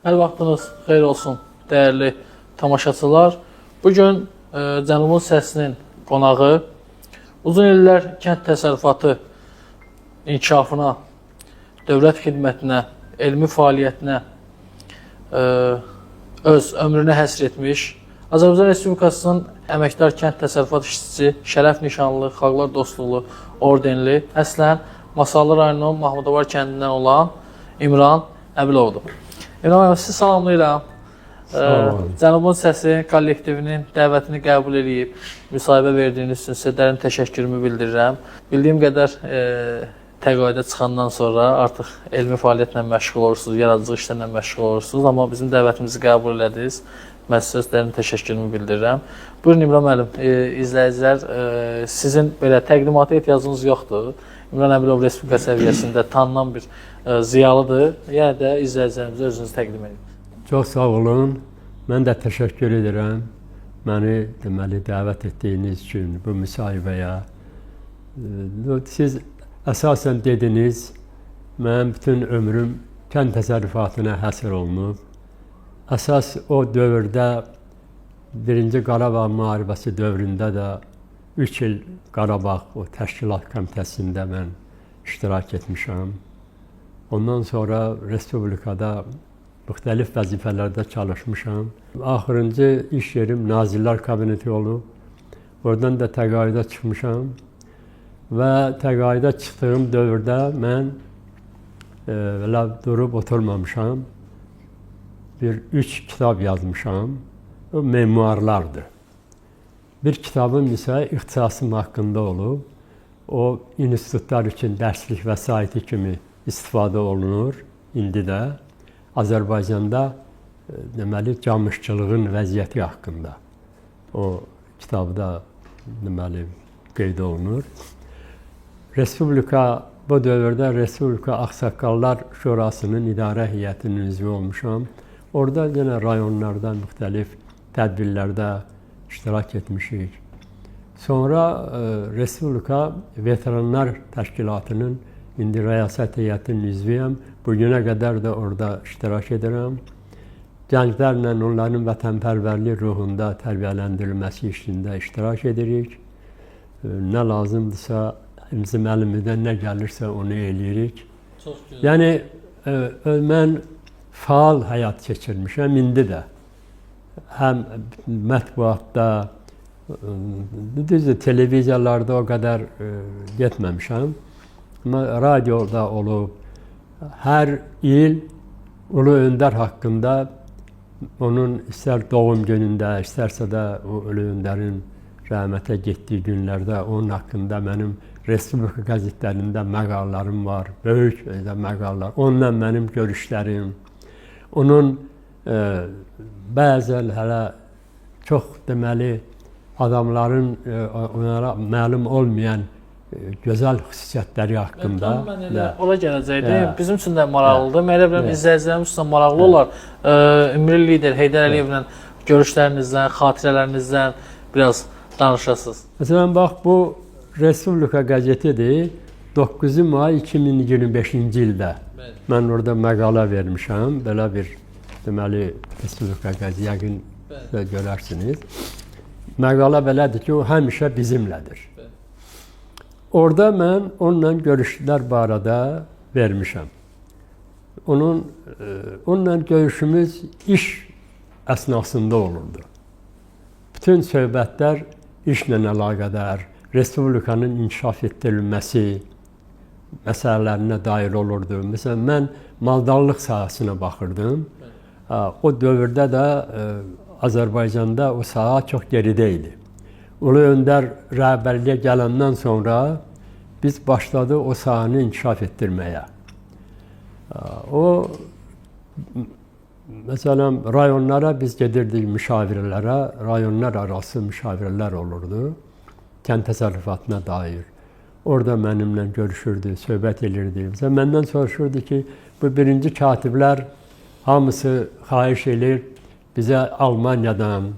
Hər vaxtınız xeyir olsun, dəyərli tamaşaçılar. Bugün Cənubun Səsinin qonağı uzun illər kənd təsərrüfatı inkişafına, dövlət xidmətinə, elmi fəaliyyətinə öz ömrünü həsr etmiş Azərbaycan Respublikasının əməkdar kənd təsərrüfat işçisi, şərəf nişanlı, xalqlar dostluğu ordenli, əslən Masallı rayonunun Mahmudavar kəndindən olan İmran Əbilovdur. İmran əbi, sizi salamlayıram. Cənubun Səsi kollektivinin dəvətini qəbul edib, müsahibə verdiyiniz üçün sizə dərin təşəkkürümü bildirirəm. Bildiyim qədər təqaüdə çıxandan sonra artıq elmi fəaliyyətlə məşğul olursunuz, yaradıcı işlərlə məşğul olursunuz, amma bizim dəvətimizi qəbul elədiniz. Mən sizə dərin təşəkkürümü bildirirəm. Buyurun İmran müəllim, izləyicilər, sizin belə təqdimata ehtiyacınız yoxdur. İmran Əbilov Respublika səviyyəsində tanınan bir ziyalıdır. Yəni də izləyicilərimizə özünüzü təqdim edin. Çox sağ olun. Mən də təşəkkür edirəm. Məni deməli dəvət etdiyiniz üçün bu müsahibəyə. Siz əsasən dediniz, mənim bütün ömrüm kənd təsərrüfatına həsr olunub. Əsas o dövrdə, 1-ci Qarabağ müharibəsi dövründə də 3 il Qarabağ o təşkilat komitəsində mən iştirak etmişəm. Ondan sonra Respublikada müxtəlif vəzifələrdə çalışmışam. Axırıncı iş yerim Nazirlər Kabineti olub. Oradan da təqaüdə çıxmışam. Və təqaüdə çıxdığım dövrdə mən belə durub oturmamışam. 3 kitab yazmışam. O memuarlardır. Bir kitabım isə ixtisasım haqqında olub. O institutlar üçün dərslik vəsaiti kimi istifadə olunur. İndi də Azərbaycanda deməli camışçılığın vəziyyəti haqqında o kitabda deməli qeyd olunur. Respublika bu dövrdə Respublika Ağsaqqallar Şurasının idarə heyətinin üzvü olmuşam. Orada yenə rayonlarda müxtəlif tədbirlərdə iştirak etmişik. Sonra Respublika Veteranlar Təşkilatının indi rəyasət heyətinin üzvüyəm. Bugünə qədər də orada iştirak edirəm. Gənclərlə onların vətənpərvərlik ruhunda tərbiyələndirilməsi işində iştirak edirik. Nə lazımdırsa, bizim əlimizdən nə gəlirsə onu eləyirik. Çox gözəl. Yəni, mən faal həyat keçirmişəm, indi də. Həm mətbuatda, düzdür, televiziyalarda o qədər getməmişəm. Amma radioda olub, hər il Ulu Öndər haqqında, onun istər doğum günündə, istərsə də o Ulu Öndərin rəhmətə getdiyi günlərdə onun haqqında mənim Respublika qəzetlərində məqalarım var, böyük məqalar. Onunla mənim görüşlərim, onun bəzən hələ çox deməli adamların onlara məlum olmayan gözəl xüsusiyyətləri haqqında. Mən elə ola gələcəkdim. Bizim üçün də maraqlıdır. Mən elə biləm izləyicilərimiz üçün də maraqlı olar. Ümumi lider Heydər Əliyevlə görüşlərinizdən, xatirələrinizdən biraz danışasınız. Məsələn, bax, bu Respublika qəzetidir. 9 may 2025-ci ildə mən orada məqalə vermişəm. Belə bir deməli Respublika qəzeti yəqin görərsiniz. Məqalə belədir ki, o həmişə bizimlədir. Orada mən onunla görüşlər barədə vermişəm. Onunla görüşümüz iş əsnasında olurdu. Bütün söhbətlər işlə əlaqədar, Respublikanın inkişaf etdirilməsi məsələlərinə dair olurdu. Məsələn, mən maldarlıq sahəsinə baxırdım. O dövrdə də Azərbaycanda o sahə çox geridə idi. Ulu Öndər rəhbərliyə gələndən sonra biz başladıq o sahəni inkişaf etdirməyə. Məsələn, rayonlara biz gedirdik müşavirələrə, rayonlar arası müşavirələr olurdu, kənd təsərrüfatına dair. Orada mənimlə görüşürdü, söhbət edirdi. Məndən soruşurdu ki, bu birinci katiblər hamısı xahiş edir, bizə Almaniyadan,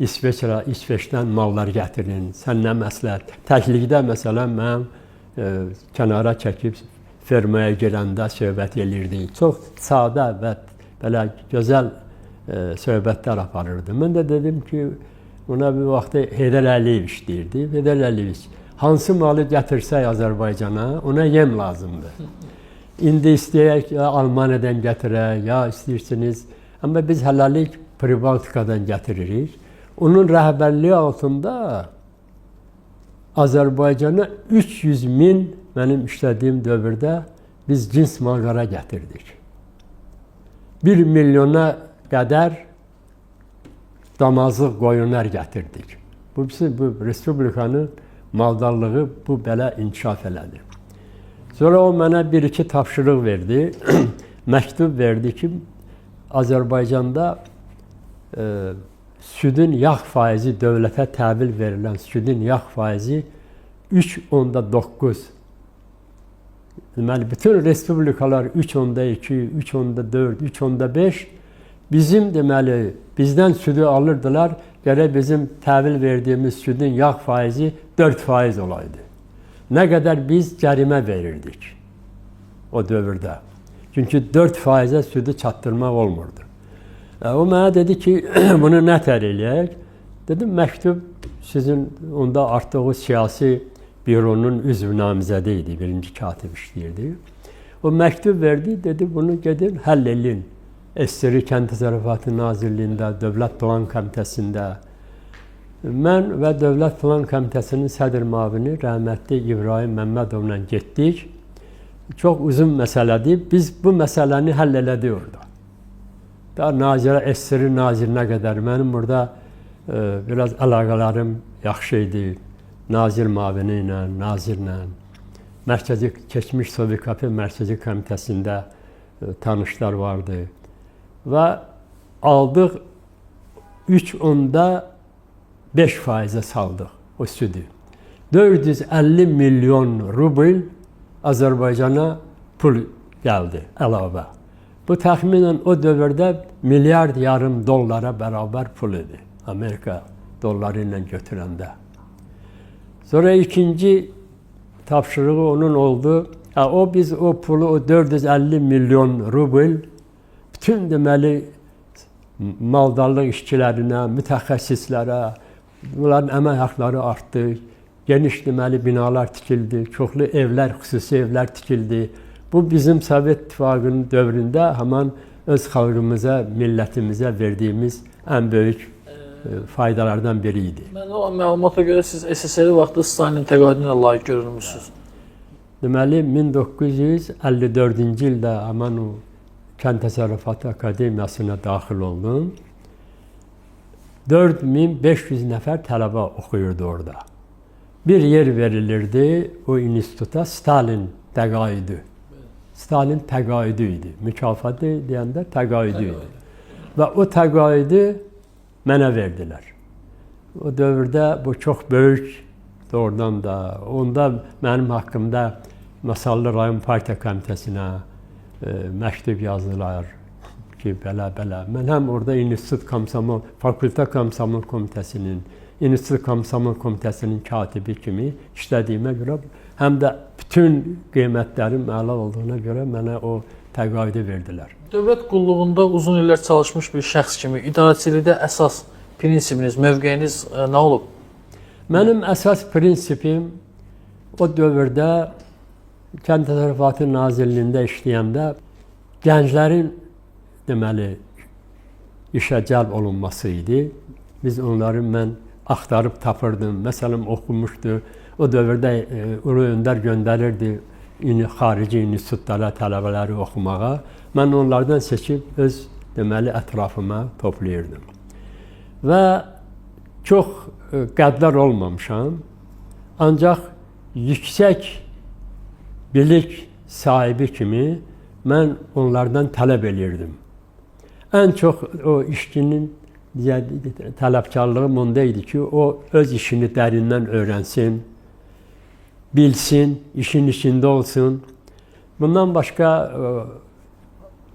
İsveçdən mallar gətirin, sən nə məsləhət. Təklikdə məsələn, mən kənara çəkib fermaya girəndə söhbət edirdik. Çox sadə və belə gözəl söhbətlər aparırdı. Mən də dedim ki, ona bir vaxtda Heydər Əliyev işləyirdi. Heydər Əliyev hansı malı gətirsək Azərbaycana, ona yem lazımdır. İndi istəyək, ya Almaniyadan gətirək, ya istəyirsiniz. Amma biz hələlik Pribaltikadan gətiririk. Onun rəhbərliyi altında Azərbaycana 300 min mənim işlədiyim dövrdə biz cins malqara gətirdik. 1 milyona qədər damazlıq qoyunlar gətirdik. Bu Respublikanın maldarlığı bu belə inkişaf elədi. Sonra o mənə bir-iki tapşırıq verdi. Məktub verdi ki, Azərbaycanda südün yağ faizi, dövlətə təhvil verilən südün yağ faizi 3.9. Deməli, bütün respublikalar 3.2, 3.4, 3.5 bizim deməli, bizdən südü alırdılar, gərək bizim təhvil verdiyimiz südün yağ faizi 4% olaydı. Nə qədər biz cərimə verirdik o dövrdə. Çünki 4%-ə südü çatdırmaq olmurdu. O mənə dedi ki, bunu nətər eləyək? Dedim, məktub sizin onda artıq o siyasi büronun üzv namizədi idi, birinci katib işləyirdi. O məktub verdi, dedi, bunu gedin, həll edin. SSR Kənd Təsərrüfatı Nazirliyində, Dövlət Plan Komitəsində. Mən və Dövlət Plan Komitəsinin sədr müavini rəhmətli İbrahim Məmmədovla getdik. Çox uzun məsələdir. Biz bu məsələni həll elədik orada. Daha nazirə, SSR nazirinə qədər mənim burada biraz əlaqələrim yaxşı idi. Nazir müavini ilə, nazirlə. Mərkəzi, keçmiş SOVKP Mərkəzi Komitəsində tanışlar vardı. Və aldıq 3.5%-ə saldıq o südü. 450 milyon rubl Azərbaycana pul gəldi əlavə. Bu təxminən o dövrdə milyard yarım dollara bərabər pul idi. Amerika dolları ilə götürəndə. Sonra ikinci tapşırığı onun oldu. Biz o pulu, o 450 milyon rubl bütün deməli maldarlıq işçilərinə, mütəxəssislərə, bunların əmək haqqları artdı. Geniş deməli binalar tikildi, çoxlu evlər, xüsusi evlər tikildi. Bu bizim Sovet İttifaqının dövründə həman öz xalqımıza, millətimizə verdiyimiz ən böyük faydalardan biri idi. Mən o məlumata görə siz SSR vaxtı Stalinin təqaüdünə layiq görülmüşsünüz. Deməli 1954-cü ildə həman o Kənd Təsərrüfatı Akademiyasına daxil oldum. 4500 nəfər tələbə oxuyurdu orada. Bir yer verilirdi o instituta, Stalin təqaüdü. Stalin təqaüdü idi. Mükafatı deyəndə təqaüdü idi. Və o təqaüdü mənə verdilər. O dövrdə bu çox böyük doğrudan da. Onda mənim haqqımda Masallı rayon partiya komitəsinə məktub yazdılar ki, belə. Mən həm orada İnstitut Komsomol, Fakültə Komsomol Komitəsinin, İnstitut Komsomol Komitəsinin katibi kimi işlədiyimə görə, həm də bütün qiymətlərim əla olduğuna görə mənə o təqaüdü verdilər. Dövlət qulluğunda uzun illər çalışmış bir şəxs kimi idarəçilikdə əsas prinsipiniz, mövqeyiniz nə olub? Mənim əsas prinsipim o dövrdə Kənd Təsərrüfatı Nazirliyində işləyəndə gənclərin deməli işə cəlb olunması idi. Biz onları mən axtarıb tapırdım. Məsələn, oxumuşdu. O dövrdə Ulu Öndər göndərirdi xarici institutlara tələbələri oxumağa. Mən onlardan seçib öz deməli ətrafıma toplayırdım. Və çox qəddar olmamışam. Ancaq yüksək bilik sahibi kimi mən onlardan tələb eləyirdim. Ən çox o işçinin tələbkarlığım onda idi ki, o öz işini dərindən öyrənsin, bilsin, işin içində olsun. Bundan başqa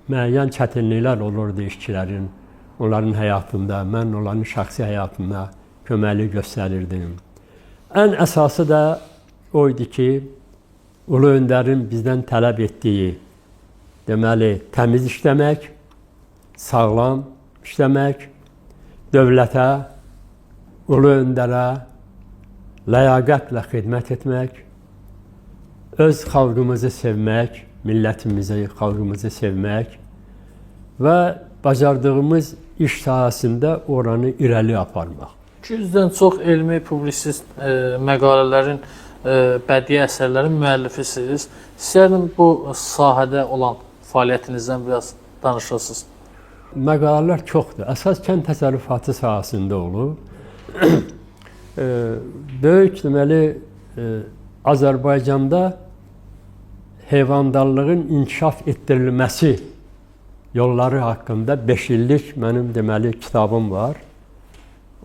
müəyyən çətinliklər olurdu işçilərin, onların həyatında, mən onların şəxsi həyatında köməklik göstərirdim. Ən əsası da o idi ki, Ulu Öndərin bizdən tələb etdiyi, deməli, təmiz işləmək, sağlam işləmək, dövlətə, ulu öndərə ləyaqətlə xidmət etmək, öz xalqımızı sevmək, millətimizi, xalqımızı sevmək və bacardığımız iş sahəsində oranı irəli aparmaq. 200-dən çox elmi, publisist məqalələrin, bədii əsərlərin müəllifisiniz. İstəyərdim bu sahədə olan fəaliyyətinizdən biraz danışasınız. Məqalələr çoxdur. Əsas kənd təsərrüfatı sahəsində olub. Böyük deməli Azərbaycanda heyvandarlığın inkişaf etdirilməsi yolları haqqında 5 illik mənim deməli kitabım var.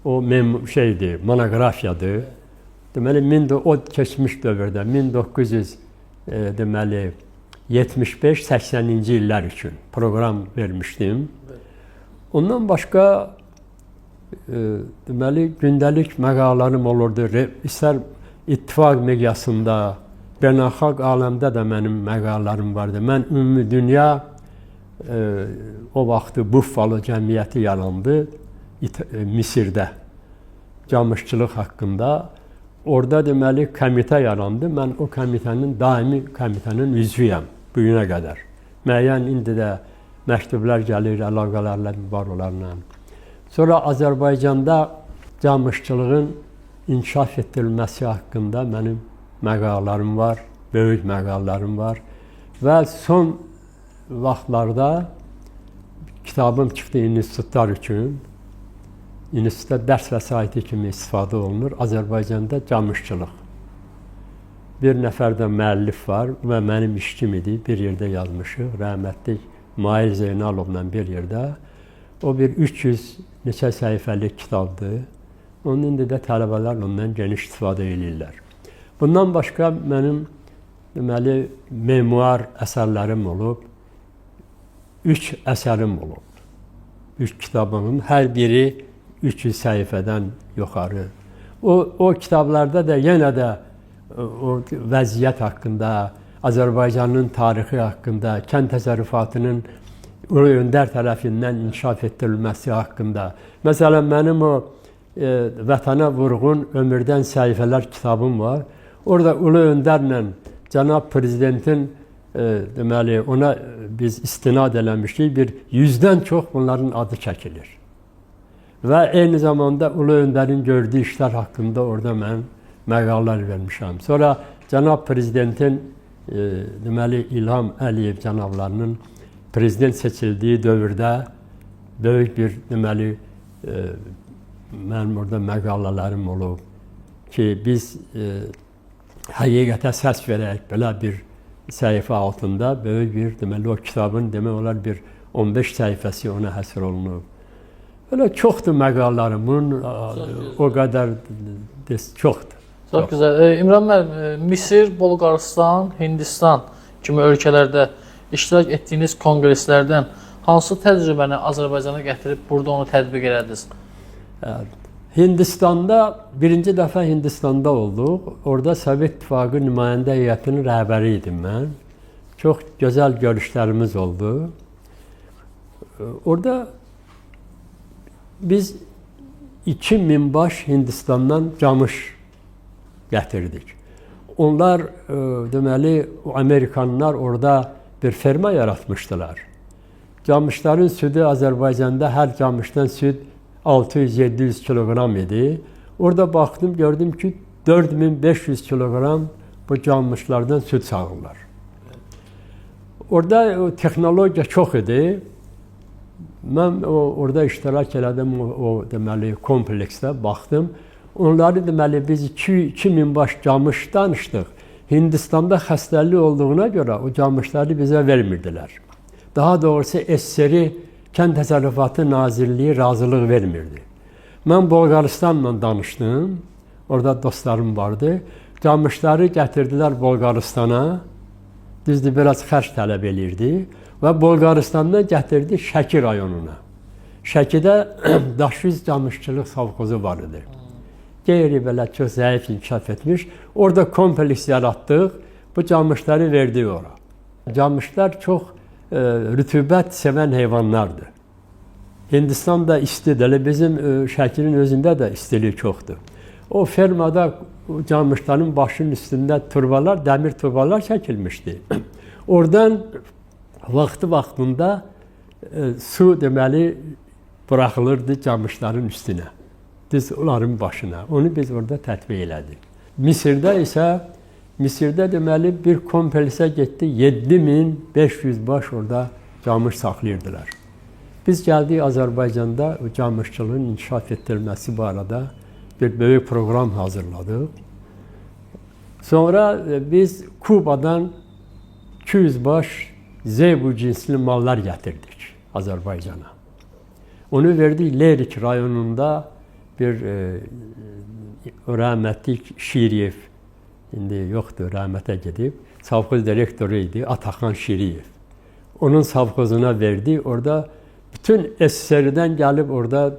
O monoqrafiyadır. Deməli o keçmiş dövrdə 1975-80-ci illər üçün proqram vermişdim. Ondan başqa deməli gündəlik məqalərim olurdu. İstər ittifaq miqyasında, beynəlxalq aləmdə də mənim məqalələrim vardı. Mən ümumi dünya o vaxtı Buffalo cəmiyyəti yarandı Misirdə camışçılıq haqqında. Orada deməli komitə yarandı. Mən o komitənin daimi komitənin üzvüyəm bu günə qədər. Müəyyən indi də məktublar gəlir, əlaqələrlə var onlarla. Sonra Azərbaycanda camışçılığın inkişaf etdirilməsi haqqında mənim məqalələrim var, böyük məqalələrim var. Və son vaxtlarda kitabım çıxdı institutlar üçün. İnstitutda dərs vəsaiti kimi istifadə olunur. Azərbaycanda camışçılıq. Bir nəfər də müəllif var və mənim işçim idi. Bir yerdə yazmışıq. Rəhmətli Mail Zeynalovla bir yerdə. O bir 300 neçə səhifəlik kitabdır. Onun indi də tələbələr ondan geniş istifadə edirlər. Bundan başqa mənim deməli memuar əsərlərim olub. 3 əsərim olub. 3 kitabımın hər biri 300 səhifədən yuxarı. O kitablarda da yenə də o vəziyyət haqqında, Azərbaycanın tarixi haqqında, kənd təsərrüfatının Ulu Öndər tərəfindən inkişaf etdirilməsi haqqında. Məsələn, mənim o vətənə vurğun ömürdən səhifələr kitabım var. Orada Ulu Öndərlə cənab prezidentin deməli ona biz istinad eləmişdik. Bir 100-dən çox bunların adı çəkilir. Və eyni zamanda Ulu Öndərin gördüyü işlər haqqında orada mən məqalələr vermişəm. Sonra cənab prezidentin deməli İlham Əliyev cənablarının prezident seçildiyi dövrdə böyük bir deməli mənim orada məqalələrim olub ki, biz həqiqətə səs verək belə bir səhifə altında böyük bir deməli o kitabın demək olar bir 15 səhifəsi ona həsr olunub. Belə çoxdur məqalələrimin, o qədər çoxdur. Çox gözəl. İmran müəllim, Misir, Bolqarıstan, Hindistan kimi ölkələrdə iştirak etdiyiniz konqreslərdən hansı təcrübəni Azərbaycana gətirib burada onu tətbiq elədiniz? Hindistanda, birinci dəfə Hindistanda olduq. Orada Sovet İttifaqı nümayəndə heyətinin rəhbəri idim mən. Çox gözəl görüşlərimiz oldu. Orada biz 2000 baş Hindistandan camış gətirdik. Onlar deməli Amerikanlar orada bir ferma yaratmışdılar. Camışların südü Azərbaycanda hər camışdan süd 600-700 kiloqram idi. Orada baxdım, gördüm ki 4500 kiloqram bu camışlardan süd sağırlar. Orada texnologiya çox idi. Mən orada iştirak elədim, o deməli kompleksdə baxdım. Onları deməli biz 2000 baş camış danışdıq. Hindistanda xəstəlik olduğuna görə o camışları bizə vermirdilər. Daha doğrusu SSR Kənd Təsərrüfatı Nazirliyi razılıq vermirdi. Mən Bolqaristanla danışdım. Orada dostlarım vardı. Camışları gətirdilər Bolqaristana. Düzdür, biraz xərc tələb elirdi. Və Bolqaristandan gətirdi Şəki rayonuna. Şəkidə Daşüz camışçılıq savxozu var idi. Qeyri belə çox zəif inkişaf etmiş. Orada kompleks yaratdıq. Bu camışları verdik ora. Camışlar çox rütubət sevən heyvanlardır. Hindistan da istidir. Bizim Şəkinin özündə də istilik çoxdur. O fermada camışların başının üstündə turbalar, dəmir turbalar çəkilmişdi. Oradan vaxtında su deməli buraxılırdı camışların üstünə. Düz onların başına. Onu biz orada tətbiq elədik. Misirdə deməli bir kompleksə getdi. 7500 baş orada camış saxlayırdılar. Biz gəldik Azərbaycanda o camışçılığın inkişaf etdirilməsi barədə bir böyük proqram hazırladıq. Sonra biz Kubadan 200 baş zebu cinsli mallar gətirdik Azərbaycana. Onu verdik Lerik rayonunda bir rəhmətlik Şiriyev, indi yoxdur, rəhmətə gedib, savxoz direktoru idi Ataxan Şiriyev. Onun savxozuna verdi. Orada bütün SSR-dən gəlib orada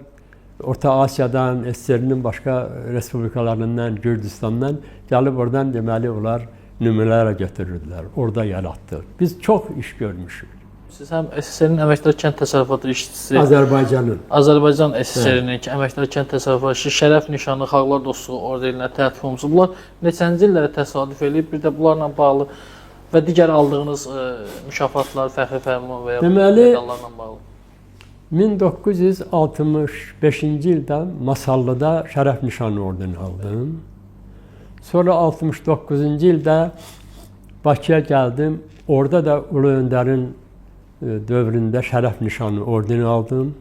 Orta Asiyadan, SSR-nin başqa respublikalarından, Gürcüstandan gəlib oradan deməli onlar nümunələrə götürürdülər. Orada yaratdıq. Biz çox iş görmüşük. Siz həm SSR-nin əməkdar kənd təsərrüfatı işçisi, Azərbaycan SSR-nin əməkdar kənd təsərrüfatı işçisi, şərəf nişanı, xalqlar dostluğu ordeninə tərtib olunmuş. Bunlar neçənci illərə təsadüf edib, bir də bunlarla bağlı və digər aldığınız mükafatlar, fəxri fərman və ya medallarla bağlı. 1965-ci ildə Masallıda şərəf nişanı ordeni aldım. Sonra 69-cu ildə Bakıya gəldim. Orada da Ulu Öndərin dövründə şərəf nişanı ordeni aldım.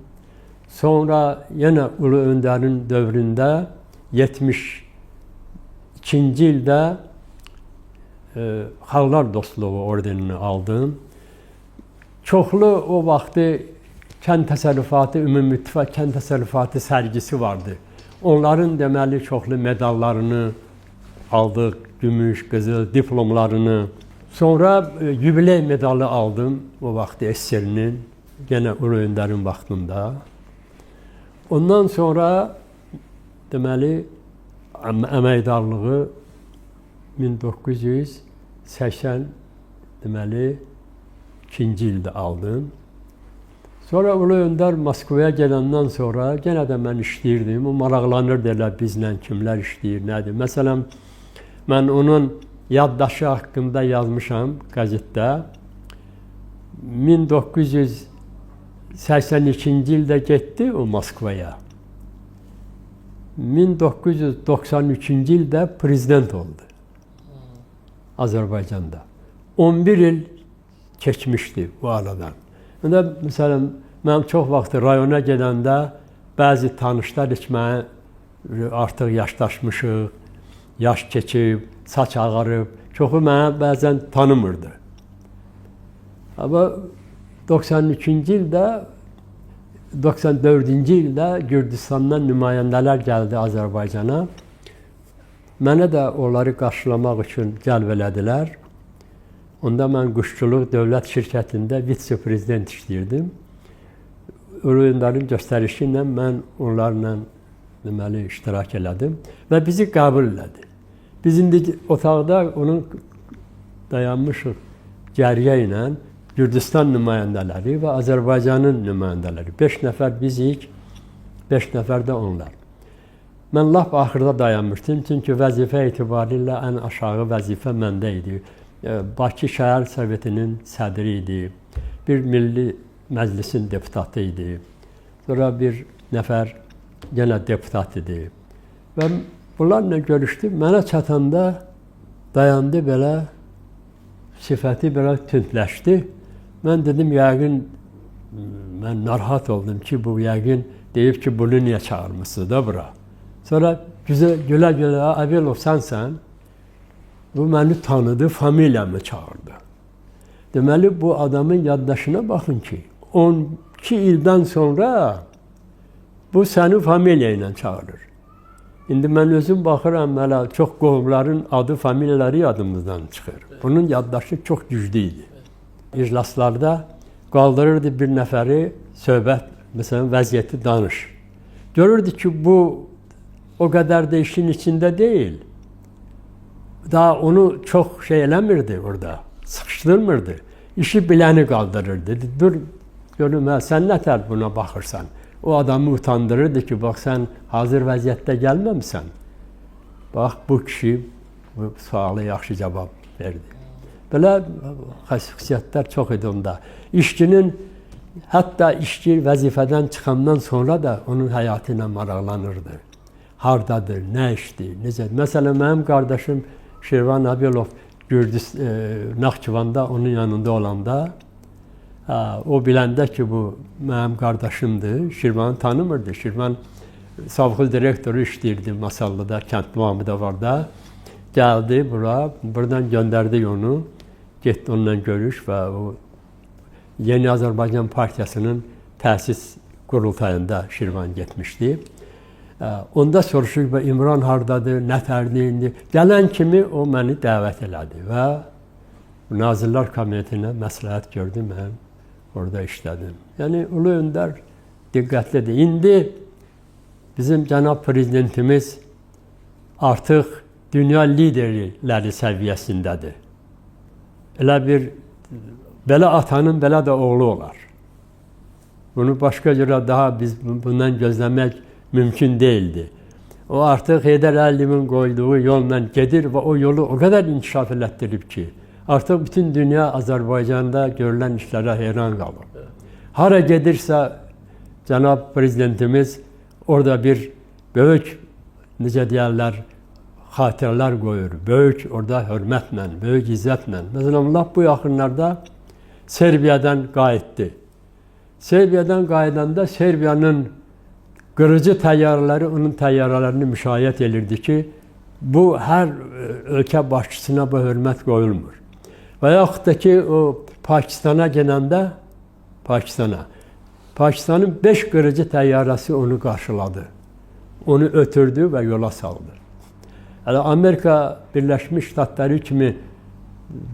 Sonra yenə Ulu Öndərin dövründə 72-ci ildə Xalqlar Dostluğu ordenini aldım. Çoxlu o vaxtı kənd təsərrüfatı, Ümumi İttifaq kənd təsərrüfatı sərgisi vardı. Onların deməli çoxlu medallarını aldıq, gümüş, qızıl, diplomlarını. Sonra yubiley medalı aldım o vaxtı SSR-nin, yenə Ulu Öndərin vaxtında. Ondan sonra deməli əməkdarlığı 1980 deməli 2-ci ildə aldım. Sonra Ulu Öndər Moskvaya gələndən sonra yenə də mən işləyirdim. O maraqlanırdı elə bizlə kimlər işləyir, nədir. Məsələn, mən onun yaddaşı haqqında yazmışam qəzetdə. 1982-ci ildə getdi o Moskvaya. 1993-cü ildə prezident oldu Azərbaycanda. 11 il keçmişdi bu aradan. Məsələn, mən çox vaxt rayona gedəndə bəzi tanışlar heç mənə artıq yaşdaşmışıq, yaş keçib, saç ağarıb, çoxu mənə bəzən tanımırdı. Amma 93-cü ildə, 94-cü ildə Gürcüstandan nümayəndələr gəldi Azərbaycana. Mənə də onları qarşılamaq üçün cəlb elədilər. Onda mən Quşçuluq Dövlət Şirkətində vitse-prezident işləyirdim. Ulu Önderin göstərişi ilə mən onlarla deməli iştirak elədim və bizi qəbul elədi. Biz indi otaqda onun dayanmışıq cəriyə ilə Gürcüstan nümayəndələri və Azərbaycanın nümayəndələri. 5 nəfər bizik, 5 nəfər də onlar. Mən lap axırda dayanmışdım, çünki vəzifə etibarilə ən aşağı vəzifə məndə idi. Bakı Şəhər Sovetinin sədri idi, bir Milli Məclisin deputatı idi, sonra bir nəfər yenə deputat idi. Və bunlarla görüşdüm, mənə çatanda dayandı belə, sifəti belə tündləşdi. Mən dedim, yəqin, mən narahat oldum ki, bu yəqin deyib ki, bunu niyə çağırmışsınız da bura. Sonra gülə-gülə, Əbilov sənsən, bu məni tanıdı, familiyamı çağırdı. Deməli, bu adamın yaddaşına baxın ki, 12 ildən sonra bu səni familiya ilə çağırır. İndi mən özüm baxıram, hələ çox qohumların adı, familiyaları yadımızdan çıxır. Bunun yaddaşı çox güclü idi. İclaslarda qaldırırdı bir nəfəri, söhbət, məsələn, vəziyyəti danış. Görürdü ki, bu o qədər də işin içində deyil. Daha onu çox şey eləmirdi orada, sıxışdırmırdı. İşi biləni qaldırırdı. Dur, Görüm, sən nətər buna baxırsan? O adamı utandırırdı ki, bax, sən hazır vəziyyətdə gəlməmisən. Bax, bu kişi bu sualı yaxşı cavab verdi. Belə xüsusiyyətlər çox idi onda. İşçinin, hətta işçi vəzifədən çıxandan sonra da onun həyatı ilə maraqlanırdı. Hardadır, nə işdir, necə? Məsələn, mənim qardaşım Şirvan Abelov Naxçıvanda onun yanında olanda, o biləndə ki, bu mənim qardaşımdır, Şirvanı tanımırdı. Şirvan savxıl direktoru işləyirdi Masallıda, kənd muamıda var da. Gəldi bura, buradan göndərdik onu, getdi onunla görüş və o Yeni Azərbaycan Partiyasının təsis qurultayında Şirvan getmişdi. Onda soruşur ki, İmran hardadır, nətərdir indi? Gələn kimi o məni dəvət elədi və Nazirlər Kabinetinə məsləhət gördü, mən orada işlədim. Yəni, Ulu Öndər diqqətlidir. İndi bizim cənab prezidentimiz artıq dünya liderləri səviyyəsindədir. Elə bir, belə atanın, belə də oğlu olar. Bunu başqa cürə daha biz bundan gözləmək mümkün deyildi. O artıq Heydər Əliyevin qoyduğu yolla gedir və o yolu o qədər inkişaf elətdirib ki, artıq bütün dünya Azərbaycanda görülən işlərə heyran qalır. Hara gedirsə, cənab prezidentimiz orada bir böyük, necə deyərlər, xatirələr qoyur. Böyük orada hörmətlə, böyük izzətlə. Məsələn, lap bu yaxınlarda Serbiyadan qayıtdı. Serbiyadan qayıdanda Serbiyanın qırıcı təyyarələri onun təyyarələrini müşahidə edirdi ki, bu hər ölkə başçısına bu hörmət qoyulmur. Və yaxud da ki, o Pakistana gedəndə, Pakistanın 5 qırıcı təyyarəsi onu qarşıladı. Onu ötürdü və yola saldı. Amerika Birləşmiş Ştatları kimi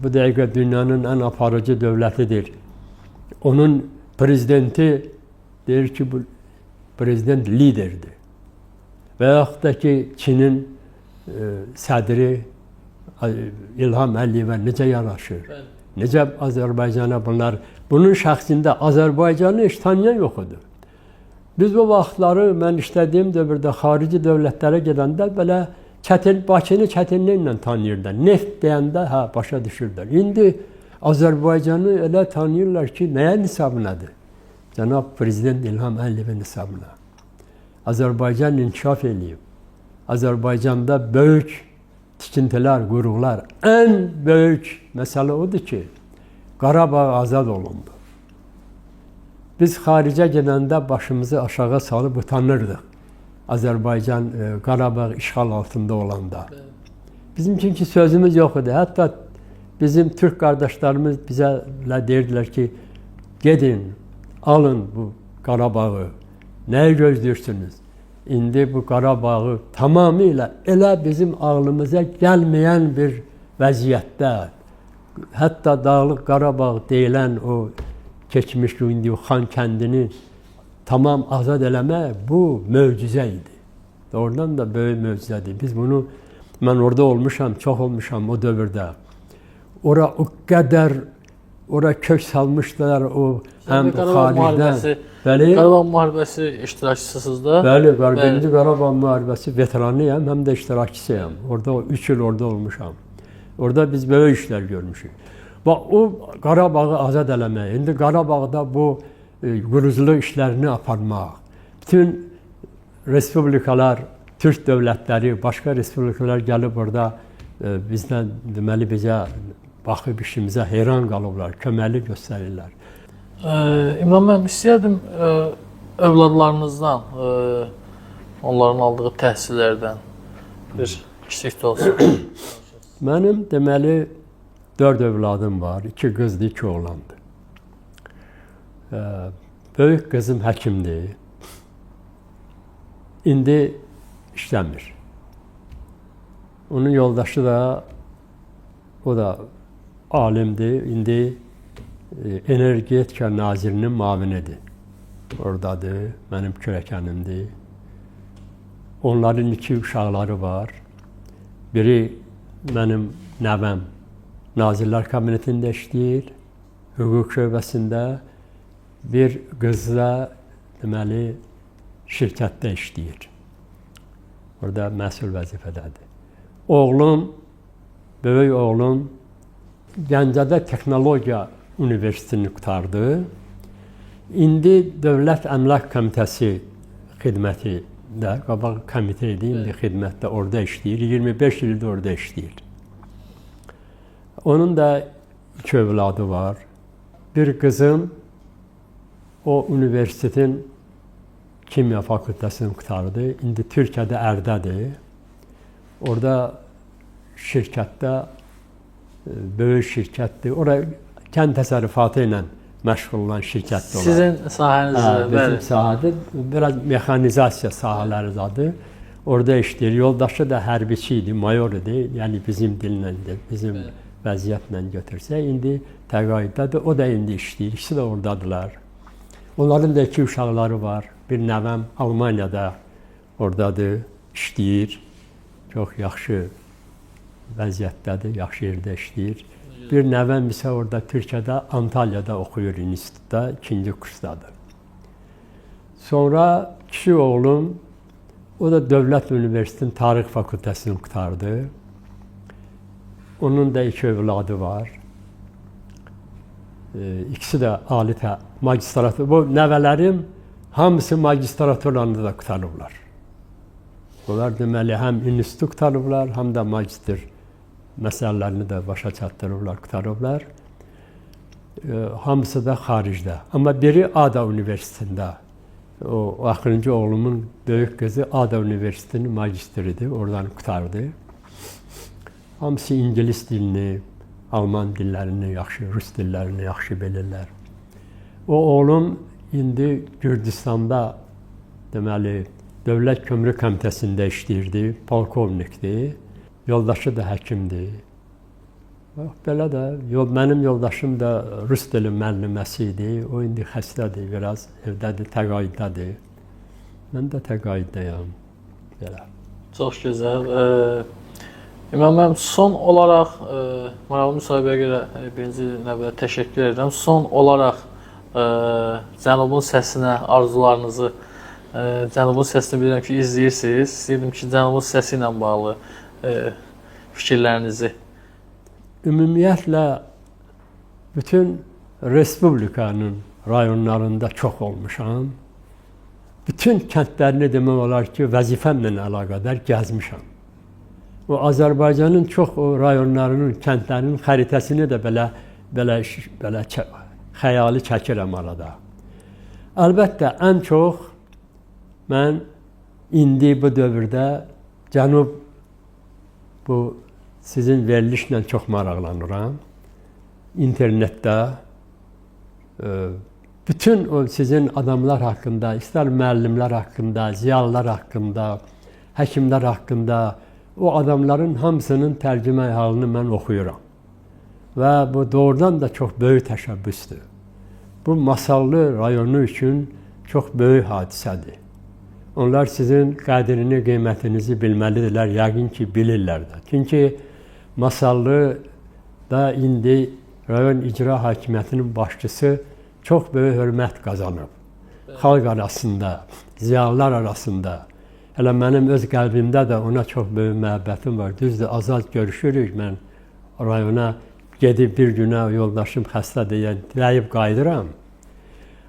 bu dəqiqə dünyanın ən aparıcı dövlətidir. Onun prezidenti deyir ki, bu prezident liderdir. Və yaxud da ki, Çinin sədri İlham Əliyevə necə yaraşır? Necə Azərbaycana bunlar? Bunun şəxsində Azərbaycanı heç tanıyan yox idi. Biz bu vaxtları, mən işlədiyim dövrdə xarici dövlətlərə gedəndə belə Bakını çətinliklə tanıyırlar. Neft deyəndə başa düşürlər. İndi Azərbaycanı elə tanıyırlar ki, nəyə hesabınadır? Cənab Prezident İlham Əliyevin hesabına. Azərbaycan inkişaf eləyib. Azərbaycanda böyük tikintilər, quruqlar. Ən böyük məsələ odur ki, Qarabağ azad olundu. Biz xaricə gedəndə başımızı aşağı salıb utanırdıq. Azərbaycan, Qarabağ işğal altında olanda. Bizim çünki sözümüz yox idi. Hətta bizim Türk qardaşlarımız bizə deyirdilər ki, gedin, alın bu Qarabağı, nəyi gözləyirsiniz? İndi bu Qarabağı tamamilə elə bizim ağlımıza gəlməyən bir vəziyyətdə, hətta Dağlıq Qarabağ deyilən o keçmiş indi Xan kəndini tamam azad eləmək bu möcüzə idi. Doğrudan da böyük möcüzədir. Biz bunu, mən orada olmuşam, çox olmuşam o dövrdə. Ora o qədər, ora kök salmışlar o həm xaricdən. Qarabağ müharibəsi iştirakçısınız da. Bəli, birinci Qarabağ müharibəsi veteranıyam, həm də iştirakçısıyam. Orada 3 il orada olmuşam. Orada biz böyük işlər görmüşük. Bax, o Qarabağı azad eləmək, indi Qarabağda bu quruculuq işlərini aparmaq, bütün respublikalar, Türk dövlətləri, başqa respublikalar gəlib orada bizdən, deməli, bizə baxıb işimizə heyran qalıblar, köməkli göstərirlər. İmran müəllim, istəyərdim övladlarınızdan, onların aldığı təhsillərdən bir kiçik də olsun. Mənim, deməli, 4 övladım var, 2 qızdır, 2 oğlandır. Böyük qızım həkimdir. İndi işləmir. Onun yoldaşı da, o da alimdir. İndi Energetika Nazirinin müavinidir. Oradadır, mənim kürəkənimdir. Onların 2 uşaqları var. Biri mənim nəvəm Nazirlər Kabinetində işləyir, hüquq şöbəsində. bir qızla deməli şirkətdə işləyir. Orada məsul vəzifədədir. Oğlum, böyük oğlum Gəncədə Texnologiya Universitetini qurtardı. İndi Dövlət Əmlak Komitəsi xidmətində, qabaq komitə idi, indi xidmətdə orada işləyir. 25 ildir orada işləyir. Onun da 2 övladı var. Bir qızım o universitetin kimya fakültəsini qurtardı. İndi Türkiyədə Ərdədir. Orada şirkətdə, böyük şirkətdir. Orada kənd təsərrüfatı ilə məşğul olan şirkətdir. Sizin sahənizdə? Bizim sahədir. Biraz mexanizasiya sahələridir. Orada işləyir. Yoldaşı da hərbiçi idi, mayor idi. Yəni bizim dillə, bizim vəziyyətlə götürsək, indi təqaüddədir. O da indi işləyir. İkisi də oradadılar. Onların da 2 uşaqları var. Bir nəvəm Almaniyada oradadır, işləyir. Çox yaxşı vəziyyətdədir, yaxşı yerdə işləyir. Bir nəvəm isə orada Türkiyədə, Antalyada oxuyur institutda, 2-ci kursdadır. Sonra kiçik oğlum, o da Dövlət Universitetinin Tarix Fakültəsini qurtardı. Onun da 2 övladı var. İkisi də ali magistratı. Bu nəvələrim hamısı magistraturanı da qurtarıblar. Onlar deməli həm institut qurtarıblar, həm də magistr məsələlərini də başa çatdırıblar, qurtarıblar. Hamısı da xaricdə. Amma biri Ada Universitetində. O axırıncı oğlumun böyük qızı Ada Universitetinin magistridir, oradan qurtardı. Hamısı ingilis dilini, Alman dillərini yaxşı, Rus dillərini yaxşı bilirlər. O oğlum indi Gürcüstanda deməli Dövlət Kömrü Komitəsində işləyirdi, polkovnikdir. Yoldaşı da həkimdir. Belə də, mənim yoldaşım da Rus dili müəlliməsi idi. O indi xəstədir, biraz evdədir, təqaüddədir. Mən də təqaüddəyəm. Belə. Çox gözəl. İmam müəllim, son olaraq maraqlı müsahibəyə görə birinci növbədə təşəkkür edirəm. Son olaraq Cənubun səsinə arzularınızı, Cənubun səsini bilirəm ki, izləyirsiniz. İstəyirdim ki, Cənubun səsi ilə bağlı fikirlərinizi. Ümumiyyətlə, bütün Respublikanın rayonlarında çox olmuşam. Bütün kəndlərini demək olar ki, vəzifəmlə əlaqədar gəzmişəm. O Azərbaycanın çox rayonlarının, kəndlərinin xəritəsini də belə xəyali çəkirəm arada. Əlbəttə, ən çox mən indi bu dövrdə Cənub bu sizin verilişlə çox maraqlanıram. İnternetdə bütün o sizin adamlar haqqında, istər müəllimlər haqqında, ziyalılar haqqında, həkimlər haqqında, o adamların hamısının tərcümə halını mən oxuyuram. Və bu doğrudan da çox böyük təşəbbüsdür. Bu Masallı rayonu üçün çox böyük hadisədir. Onlar sizin qədrini, qiymətinizi bilməlidirlər, yəqin ki, bilirlər də. Çünki Masallı da indi rayon icra hakimiyyətinin başçısı çox böyük hörmət qazanıb. Xalq arasında, ziyalılar arasında. Hələ mənim öz qəlbimdə də ona çox böyük məhəbbətim var. Düzdür, azad görüşürük. Mən rayona gedib bir günə yoldaşım xəstə deyib qayıdıram.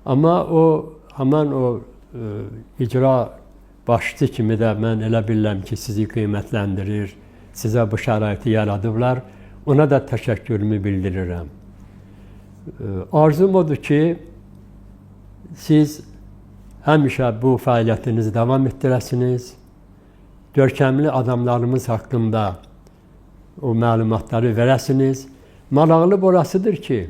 Amma həmən o icra başçı kimi də mən elə bilirəm ki, sizi qiymətləndirir, sizə bu şəraiti yaradıblar. Ona da təşəkkürümü bildirirəm. Arzum odur ki, siz həmişə bu fəaliyyətinizi davam etdirəsiniz. Görkəmli adamlarımız haqqında o məlumatları verəsiniz. Maraqlı burasıdır ki,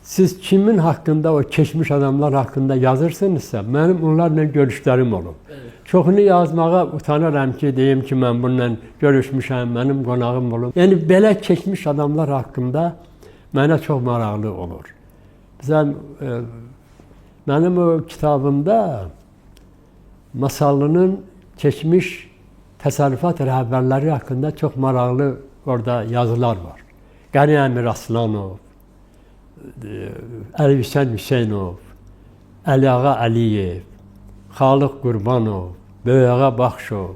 siz kimin haqqında, o keçmiş adamlar haqqında yazırsınızsa, mənim onlarla görüşlərim olub. Çoxunu yazmağa utanıram ki, deyim ki, mən bununla görüşmüşəm, mənim qonağım olub. Yəni, belə keçmiş adamlar haqqında mənə çox maraqlı olur. Mənim o kitabımda Masallının keçmiş təsərrüfat rəhbərləri haqqında çox maraqlı orada yazılar var. Qani Əmir Aslanov, Əli Hüseyn Hüseynov, Əliağa Əliyev, Xalıq Qurbanov, Böyüağa Baxşov,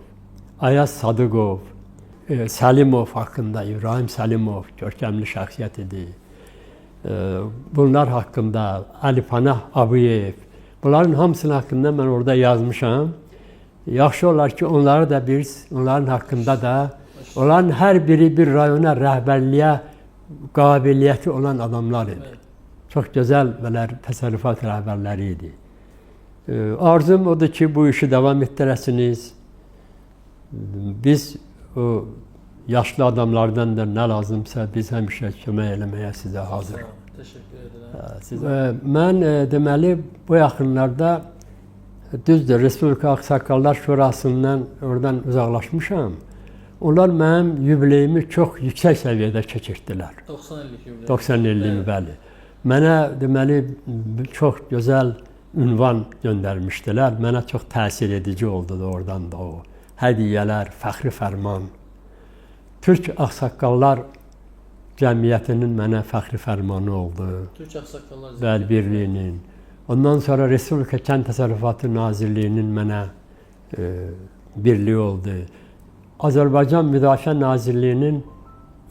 Ayaz Sadıqov, Səlimov haqqında, İbrahim Səlimov görkəmli şəxsiyyət idi. Bunlar haqqında Ali Panah Abiyev, bunların hamısının haqqında mən orada yazmışam. Yaxşı olar ki, onları da biz, onların haqqında da, onların hər biri bir rayona rəhbərliyə qabiliyyəti olan adamlar idi. Çox gözəl belə təsərrüfat rəhbərləri idi. Arzum odur ki, bu işi davam etdirəsiniz. Biz o yaşlı adamlardan da nə lazımsa biz həmişə kömək eləməyə sizə hazırıq. Təşəkkür edirəm. Mən deməli bu yaxınlarda düzdür, Respublika Ağsaqqallar Şurasından oradan uzaqlaşmışam. Onlar mənim yubileyimi çox yüksək səviyyədə keçirdilər. 90 illik yubiley. 90 illik, bəli. Mənə deməli çox gözəl ünvan göndərmişdilər. Mənə çox təsir edici oldu da oradan da o. Hədiyyələr, fəxri fərman. Türk Ağsaqqallar Cəmiyyətinin mənə fəxri fərmanı oldu. Türk Ağsaqqallar Bəli, birliyinin. Ondan sonra Respublika Kənd Təsərrüfatı Nazirliyinin mənə birliyi oldu. Azərbaycan Müdafiə Nazirliyinin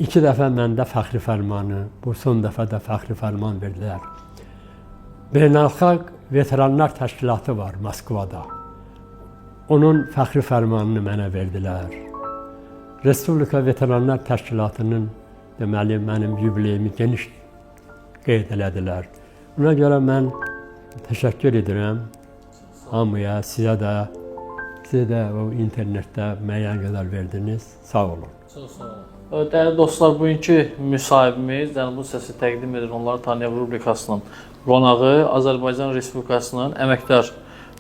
2 dəfə məndə fəxri fərmanı, bu son dəfə də fəxri fərman verdilər. Beynəlxalq Veteranlar Təşkilatı var Moskvada. Onun fəxri fərmanını mənə verdilər. Respublika Veteranlar Təşkilatının deməli mənim yubileyimi geniş qeyd elədilər. Buna görə mən təşəkkür edirəm hamıya, sizə də o internetdə müəyyən qədər verdiniz. Sağ olun. Çox sağ olun. Dəyərli dostlar, bugünkü müsahibimiz Cənubun Səsi təqdim edir onları tanıyan rubrikasının qonağı Azərbaycan Respublikasının əməkdar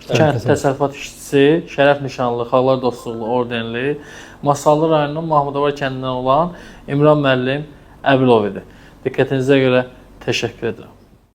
kənd təsərrüfat işçisi, şərəf nişanlı, xalqlar dostluğu ordenli, Masallı rayonunun Mahmudavar kəndindən olan İmran müəllim Əbilov idi. Diqqətinizə görə təşəkkür edirəm.